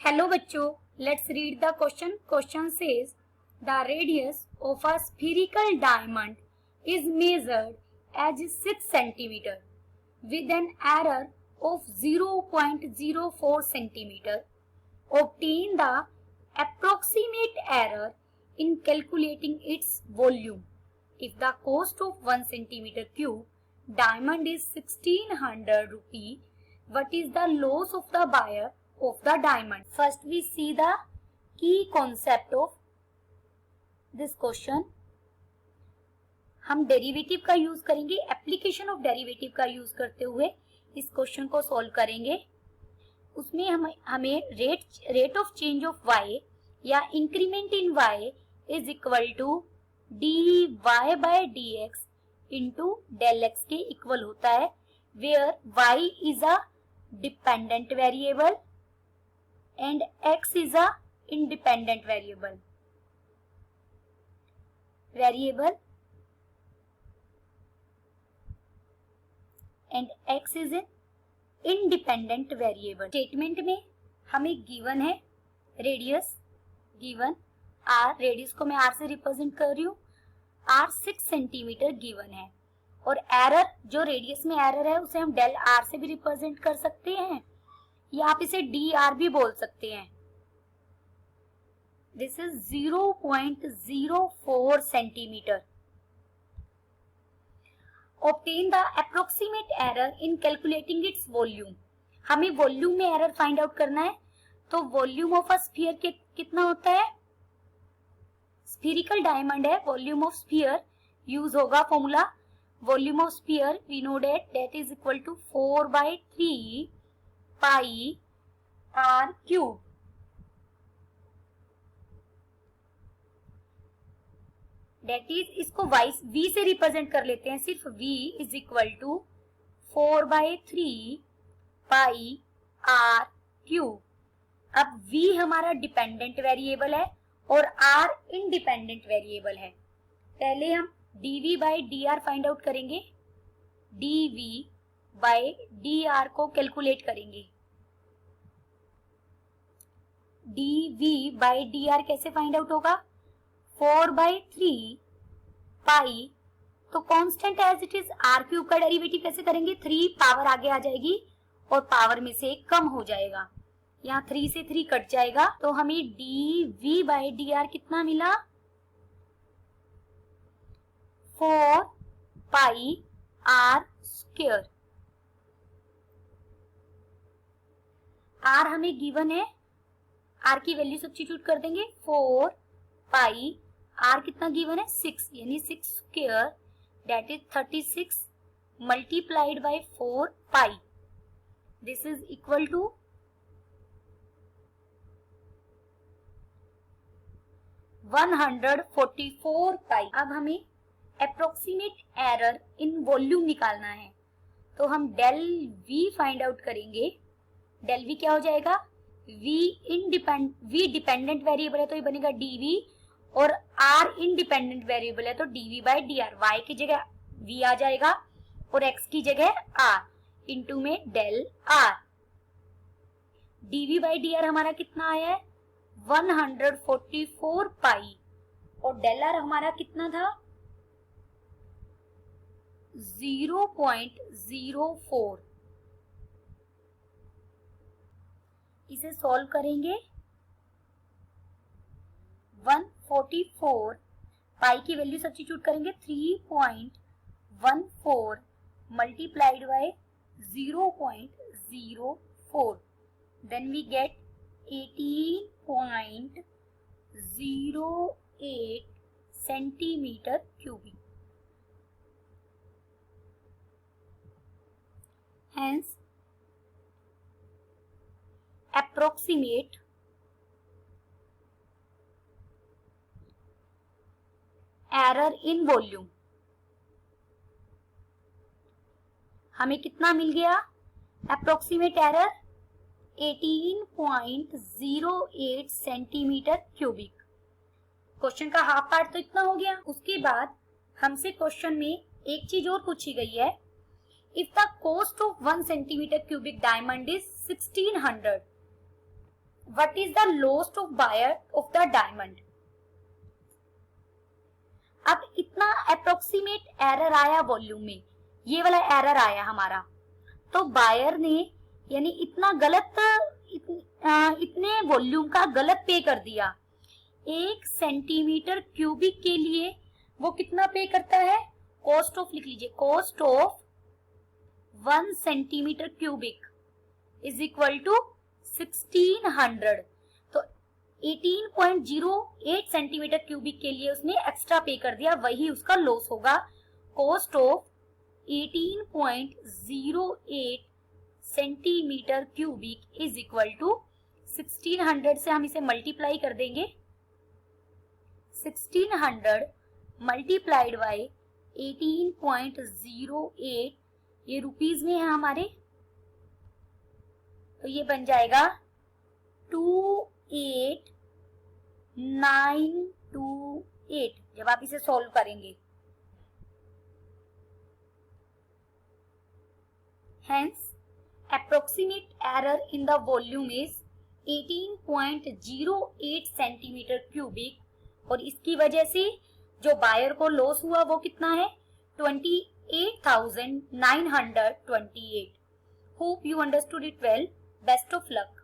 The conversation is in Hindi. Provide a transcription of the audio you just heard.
हेलो बच्चों, let's read the question. Question says the radius of a spherical diamond is measured as 6 centimeter with an error of 0.04 centimeter. Obtain the approximate error in calculating its volume. If the cost of 1 centimeter cube diamond is 1600 rupee, what is the loss of the buyer of the diamond? First we see the key concept of this question. हम डेरिवेटिव का यूज करेंगे, एप्लीकेशन ऑफ डेरिवेटिव का यूज करते हुए इस क्वेश्चन को सॉल्व करेंगे. उसमें हमें rate of change of y या increment in y is equal to dy by dx into del x के इक्वल होता है, where y is a dependent variable and x is a independent variable and x is an independent variable. Statement में हमें गिवन है रेडियस, गिवन r, रेडियस को मैं r से रिप्रेजेंट कर रही हूँ, r 6 सेंटीमीटर गिवन है, और एरर जो रेडियस में एरर है उसे हम डेल r से भी रिप्रेजेंट कर सकते हैं, या आप इसे dr भी बोल सकते हैं. This is 0.04 centimetre. Obtain the approximate error in calculating its volume. हमें वॉल्यूम में एरर फाइंड आउट करना है, तो वॉल्यूम ऑफ अ स्फीयर कितना होता है? स्फीरिकल डायमंड है, वॉल्यूम ऑफ स्फीयर यूज होगा formula. Volume of sphere we know that is equal to 4/3 pi r cube. That is, इसको v से रिप्रेजेंट कर लेते हैं, सिर्फ v is equal to 4/3 pi r cube. अब v हमारा डिपेंडेंट वेरिएबल है और r इंडिपेंडेंट वेरिएबल है. पहले हम dv by dr find out करेंगे. dv बाई dr को कैलकुलेट करेंगे. dv बाई dr कैसे फाइंड आउट होगा? 4/3 पाई, तो constant as it is r cube का डेरिवेटिव कैसे करेंगे? 3 पावर आगे आ जाएगी और पावर में से कम हो जाएगा, यहाँ 3 से 3 कट जाएगा, तो हमें dv बाई dr कितना मिला? 4 पाई r स्क्वायर. r हमें गिवन है, r की वैल्यू सब्स्टिट्यूट कर देंगे. 4 पाई r कितना गिवन है? 6, यानी 6 square that is 36 multiplied by 4 pi. This is equal to 144 pi. अब हमें अप्रोक्सीमेट एरर इन वॉल्यूम निकालना है, तो हम डेल v फाइंड आउट करेंगे. डेल v क्या हो जाएगा? v डिपेंडेंट वेरिएबल है तो ये बनेगा dv, और r इंडिपेंडेंट वेरिएबल है तो dv बाई dr. y की जगह v आ जाएगा और x की जगह r, इंटू में del r. dv by dr हमारा कितना आया है? 144 पाई, और डेल r हमारा कितना था? 0.04. इसे सॉल्व करेंगे. 144 पाई की वैल्यू सब्स्टिट्यूट करेंगे. 3.14 multiplied by 0.04, then we get 18.08 centimetre cubic. Hence, approximate error in volume. हमें कितना मिल गया? approximate error 18.08 centimetre cubic. Question का हाफ पार्ट तो इतना हो गया. उसके बाद हमसे क्वेश्चन में एक चीज और पूछी गई है. If the cost of 1 centimeter cubic diamond is 1600, what is the loss of buyer of the diamond. अब इतना अप्रोक्सीमेट एरर आया वॉल्यूम में, ये वाला एरर आया हमारा, तो बायर ने यानी इतना गलत इतने वॉल्यूम का गलत पे कर दिया। 1 सेंटीमीटर क्यूबिक के लिए वो कितना पे करता है, कॉस्ट ऑफ लिख लीजिए, cost of 1 centimetre cubic is equal to 1600। तो 18.08 सेंटीमीटर क्यूबिक के लिए उसने एक्स्ट्रा पे कर दिया, वही उसका लॉस होगा। Cost of 18.08 centimetre cubic is equal to 1600 से हम इसे मल्टीप्लाई कर देंगे, 1600 मल्टीप्लाइड बाई 18.08, ये रुपीज में है हमारे, तो ये बन जाएगा 28928 जब आप इसे सॉल्व करेंगे। Hence, approximate error in the volume is 18.08 centimetre cubic, और इसकी वजह से जो बायर को लॉस हुआ वो कितना है, 28,928। Hope you understood it well. Best of luck.